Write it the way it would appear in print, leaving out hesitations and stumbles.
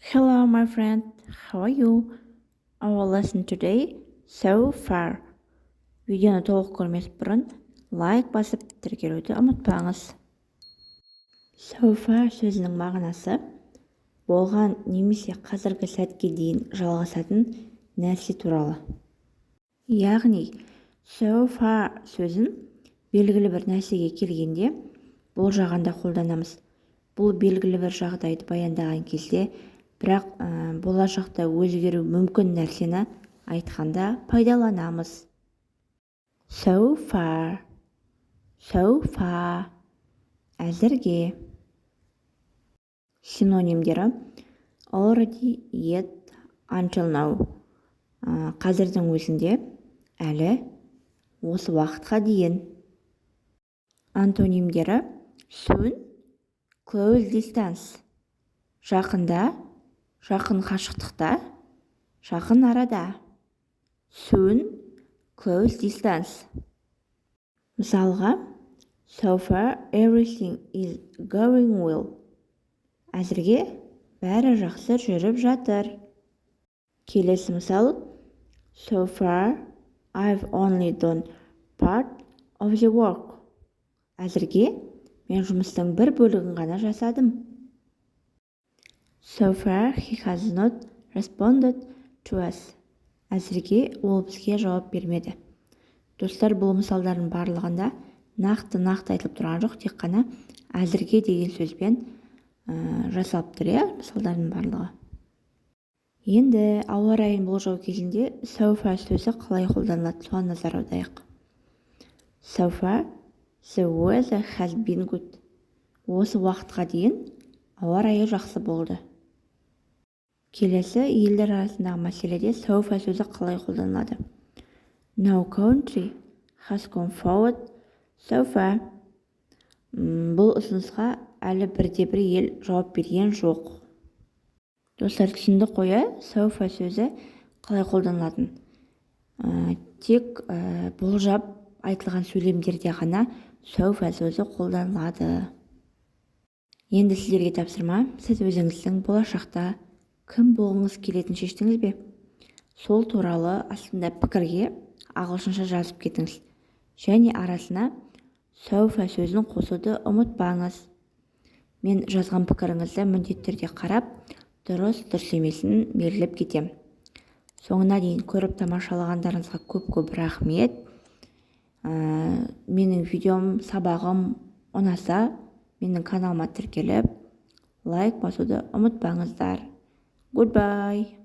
Hello, my friend. How are you? Our lesson today so far. Видеоны толық көрмес бұрын лайк басып тіркелуді ұмытпаңыз. So far сөзінің мағынасы болған немесе қазіргі сәтке дейін жалғасатын нәрсе туралы. Яғни so far сөзін белгілі бір нәрсеге келгенде болжағанда қолданамыз. Бұл белгілі бір жағдайды баяндаған кезде, бірақ болашақта өзгеру мүмкін нәрсені айтқанда пайдаланамыз. So far, әзірге. Синонимдері already, yet, until now. Қазірдің өзінде, әлі, осы уақытқа дейін. Антонимдері soon, close distance. Жақында, жақын қашықтықта, жақын арада. Soon, close distance. Мысалға, so far everything is going well. Әзірге бәрі жақсы жүріп жатыр. Келесі мысал, so far I've only done part of the work. Әзірге мен жұмыстың бір бөлігін ғана жасадым. So far he has not responded to us. Әзірге ол бізге жауап бермеді. Достар, бұл мысалдардың барлығында нақты айтылып тұрған жоқ, тек қана әзірге деген сөзбен жасалып тұр, мысалдардың барлығы. Енді ауа райын болжау кезінде so far сөзі қалай қолданылады, соған назар аударайық. So far the weather has been good. Осы уақытқа дейін ауа райы жақсы болды. Келесі елдер арасындағы мәселеде so far сөзі қалай қолданылады. No country has come forward so far. Бұл ұсынысқа әлі бірде-бір ел жауап берген жоқ. Достар, түсінді қой, so far сөзі қалай қолданылатын. Тек болжап айтылған сөйлемдерде ғана so far сөзі қолданылады. Енді сіздерге тапсырма, сіз өзіңіздің болашақта кім болғыңыз келетін шештіңіз бе? Сол туралы астында пікірге ағылшынша жазып кетіңіз. Және арасына so far сөзін қосуды ұмытпаңыз. Мен жазған пікіріңізді міндетті түрде қарап, дұрыс емесін белгілеп кетем. Соңына дейін көріп тамашалағандарыңызға көп рахмет. Менің видеом, сабағым ұнаса, менің каналыма тіркеліп, лайк басуды ұмытпаңыздар. Goodbye.